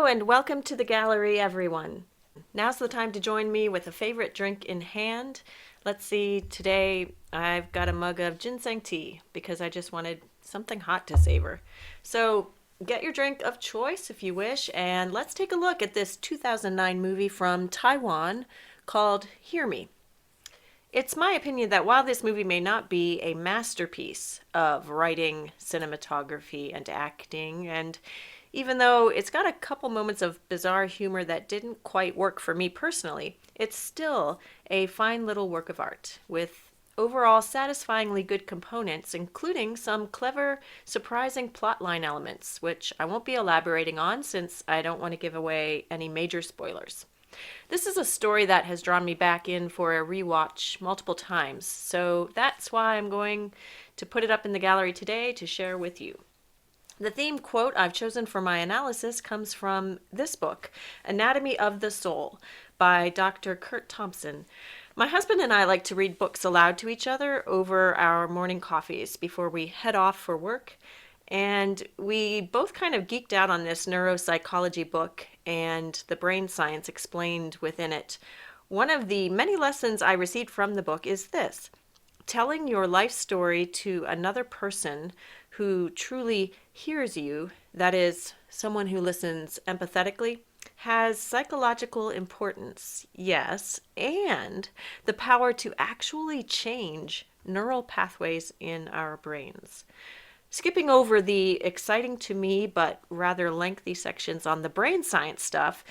and welcome to the gallery, everyone. Now's the time to join me with a favorite drink in hand. Let's see, today I've got a mug of ginseng tea because I just wanted something hot to savor. So get your drink of choice if you wish, and let's take a look at this 2009 movie from Taiwan called Hear Me. It's my opinion that while this movie may not be a masterpiece of writing, cinematography, and acting, and even though it's got a couple moments of bizarre humor that didn't quite work for me personally, it's still a fine little work of art with overall satisfyingly good components, including some clever, surprising plotline elements, which I won't be elaborating on since I don't want to give away any major spoilers. This is a story that has drawn me back in for a rewatch multiple times, so that's why I'm going to put it up in the gallery today to share with you. The theme quote I've chosen for my analysis comes from this book, Anatomy of the Soul, by Dr. Kurt Thompson. My husband and I like to read books aloud to each other over our morning coffees before we head off for work, and we both kind of geeked out on this neuropsychology book and the brain science explained within it. One of the many lessons I received from the book is this: telling your life story to another person who truly hears you, that is, someone who listens empathetically, has psychological importance, yes, and the power to actually change neural pathways in our brains. Skipping over the exciting to me but rather lengthy sections on the brain science stuff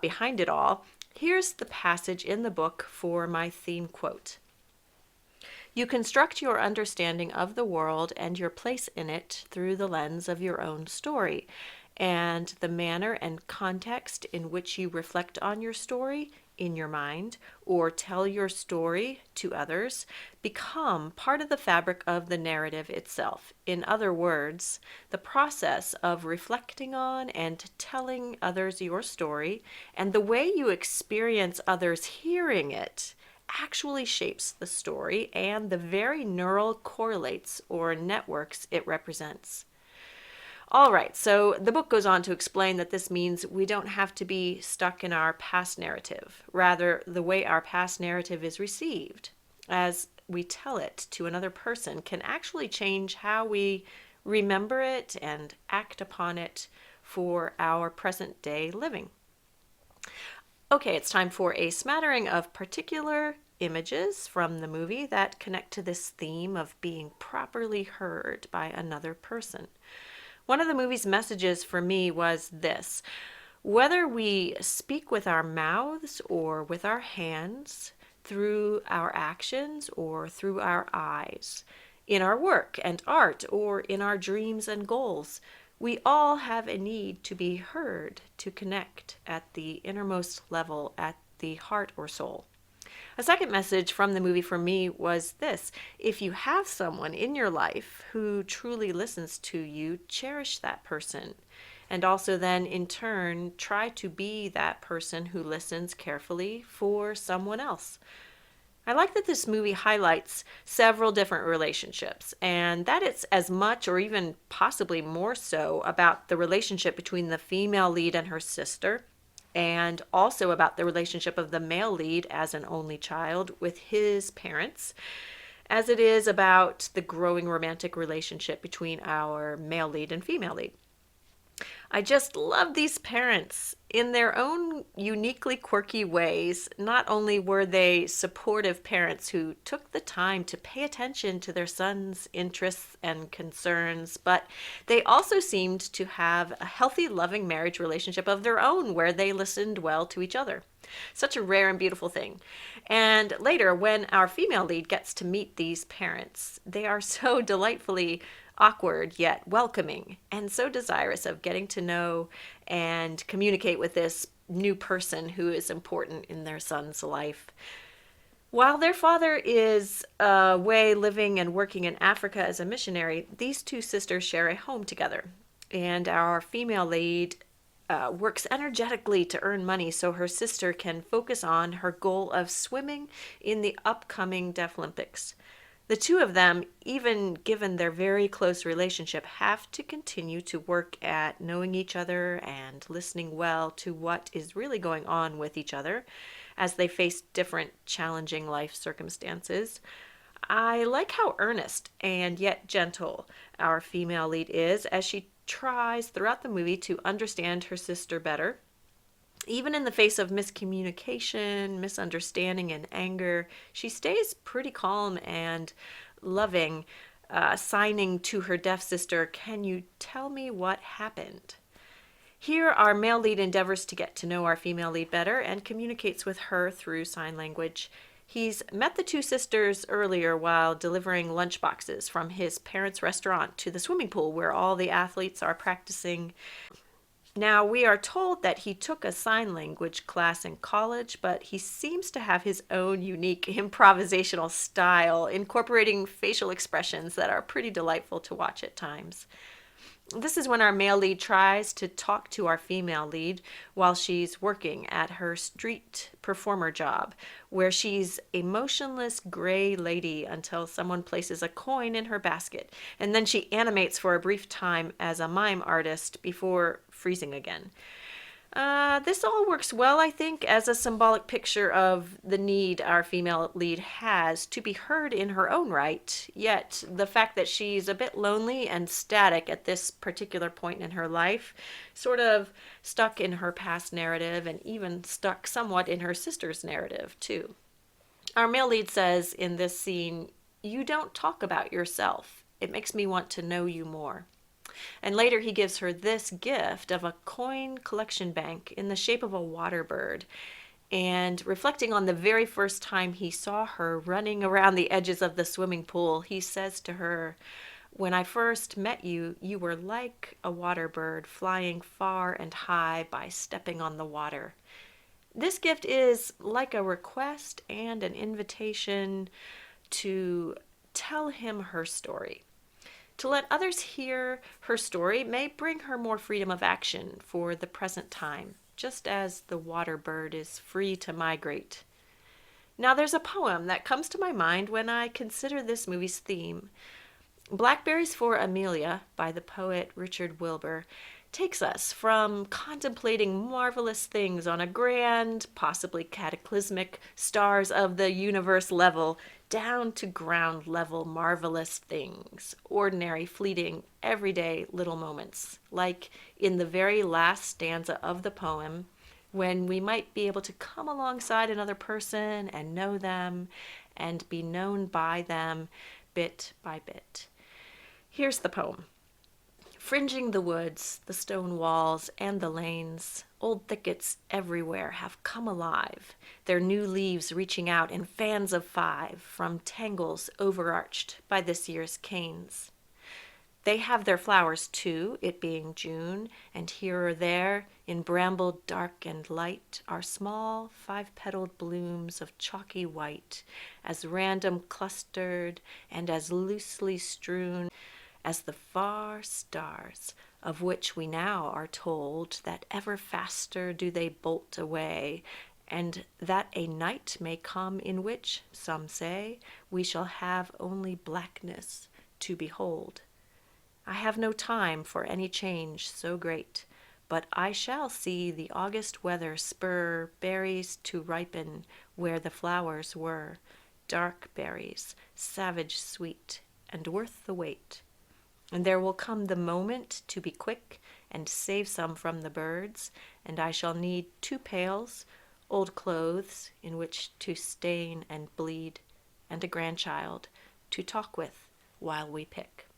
behind it all, here's the passage in the book for my theme quote. You construct your understanding of the world and your place in it through the lens of your own story, and the manner and context in which you reflect on your story in your mind or tell your story to others become part of the fabric of the narrative itself. In other words, the process of reflecting on and telling others your story and the way you experience others hearing it actually shapes the story and the very neural correlates or networks it represents. All right, so the book goes on to explain that this means we don't have to be stuck in our past narrative. Rather, the way our past narrative is received as we tell it to another person can actually change how we remember it and act upon it for our present day living. Okay, it's time for a smattering of particular images from the movie that connect to this theme of being properly heard by another person. One of the movie's messages for me was this: whether we speak with our mouths or with our hands, through our actions or through our eyes, in our work and art or in our dreams and goals, we all have a need to be heard, to connect at the innermost level, at the heart or soul. A second message from the movie for me was this: if you have someone in your life who truly listens to you, cherish that person. And also then, in turn, try to be that person who listens carefully for someone else. I like that this movie highlights several different relationships, and that it's as much or even possibly more so about the relationship between the female lead and her sister, and also about the relationship of the male lead as an only child with his parents, as it is about the growing romantic relationship between our male lead and female lead. I just love these parents in their own uniquely quirky ways. Not only were they supportive parents who took the time to pay attention to their son's interests and concerns, but they also seemed to have a healthy, loving marriage relationship of their own where they listened well to each other. Such a rare and beautiful thing. And later, when our female lead gets to meet these parents, they are so delightfully awkward yet welcoming, and so desirous of getting to know and communicate with this new person who is important in their son's life. While their father is away living and working in Africa as a missionary, these two sisters share a home together. And our female lead works energetically to earn money so her sister can focus on her goal of swimming in the upcoming Deaf Olympics. The two of them, even given their very close relationship, have to continue to work at knowing each other and listening well to what is really going on with each other as they face different challenging life circumstances. I like how earnest and yet gentle our female lead is as she tries throughout the movie to understand her sister better. Even in the face of miscommunication, misunderstanding, and anger, she stays pretty calm and loving, signing to her deaf sister, "Can you tell me what happened?" Here, our male lead endeavors to get to know our female lead better and communicates with her through sign language. He's met the two sisters earlier while delivering lunchboxes from his parents' restaurant to the swimming pool where all the athletes are practicing. Now, we are told that he took a sign language class in college, but he seems to have his own unique improvisational style, incorporating facial expressions that are pretty delightful to watch at times. This is when our male lead tries to talk to our female lead while she's working at her street performer job, where she's a motionless gray lady until someone places a coin in her basket, and then she animates for a brief time as a mime artist before freezing again. This all works well, I think, as a symbolic picture of the need our female lead has to be heard in her own right, yet the fact that she's a bit lonely and static at this particular point in her life, sort of stuck in her past narrative and even stuck somewhat in her sister's narrative, too. Our male lead says in this scene, "You don't talk about yourself. It makes me want to know you more." And later he gives her this gift of a coin collection bank in the shape of a water bird. And reflecting on the very first time he saw her running around the edges of the swimming pool, he says to her, "When I first met you, you were like a water bird flying far and high by stepping on the water." This gift is like a request and an invitation to tell him her story. To let others hear her story may bring her more freedom of action for the present time, just as the water bird is free to migrate. Now, there's a poem that comes to my mind when I consider this movie's theme. Blackberries for Amelia by the poet Richard Wilbur takes us from contemplating marvelous things on a grand, possibly cataclysmic, stars of the universe level down to ground level marvelous things, ordinary, fleeting, everyday little moments, like in the very last stanza of the poem, when we might be able to come alongside another person and know them and be known by them bit by bit. Here's the poem. Fringing the woods, the stone walls, and the lanes, old thickets everywhere have come alive, their new leaves reaching out in fans of 5 from tangles overarched by this year's canes. They have their flowers too, it being June, and here or there, in bramble dark and light, are small 5-petaled blooms of chalky white, as random clustered and as loosely strewn as the far stars, of which we now are told that ever faster do they bolt away, and that a night may come in which, some say, we shall have only blackness to behold. I have no time for any change so great, but I shall see the August weather spur berries to ripen where the flowers were, dark berries, savage sweet, and worth the wait. And there will come the moment to be quick and save some from the birds, and I shall need 2 pails, old clothes in which to stain and bleed, and a grandchild to talk with while we pick.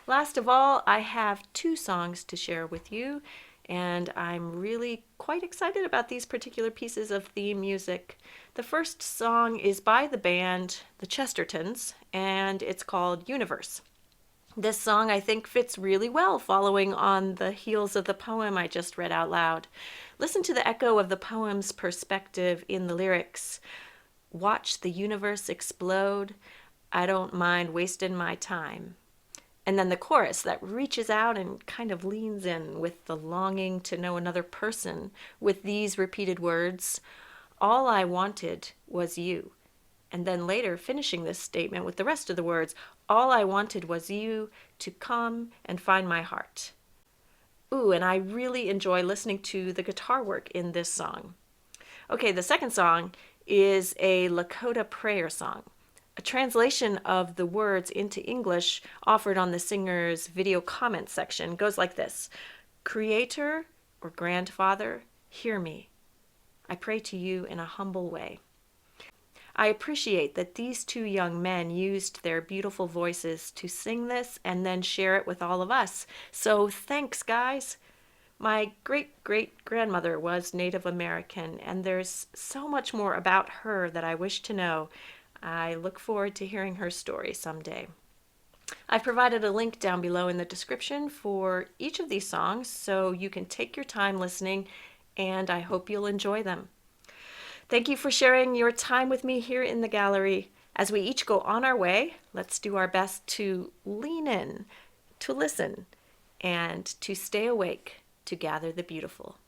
Last of all, I have 2 songs to share with you, and I'm really quite excited about these particular pieces of theme music. The first song is by the band The Chestertons, and it's called Universe. This song, I think, fits really well following on the heels of the poem I just read out loud. Listen to the echo of the poem's perspective in the lyrics. Watch the universe explode. I don't mind wasting my time. And then the chorus that reaches out and kind of leans in with the longing to know another person with these repeated words. All I wanted was you, And then later finishing this statement with the rest of the words, all I wanted was you to come and find my heart. Ooh, and I really enjoy listening to the guitar work in this song. Okay, the second song is a Lakota prayer song. A translation of the words into English offered on the singer's video comment section goes like this: Creator or Grandfather, hear me. I pray to you in a humble way. I appreciate that these two young men used their beautiful voices to sing this and then share it with all of us. So thanks, guys. My great-great-grandmother was Native American, and there's so much more about her that I wish to know. I look forward to hearing her story someday. I've provided a link down below in the description for each of these songs so you can take your time listening, and I hope you'll enjoy them. Thank you for sharing your time with me here in the gallery. As we each go on our way, let's do our best to lean in, to listen, and to stay awake to gather the beautiful.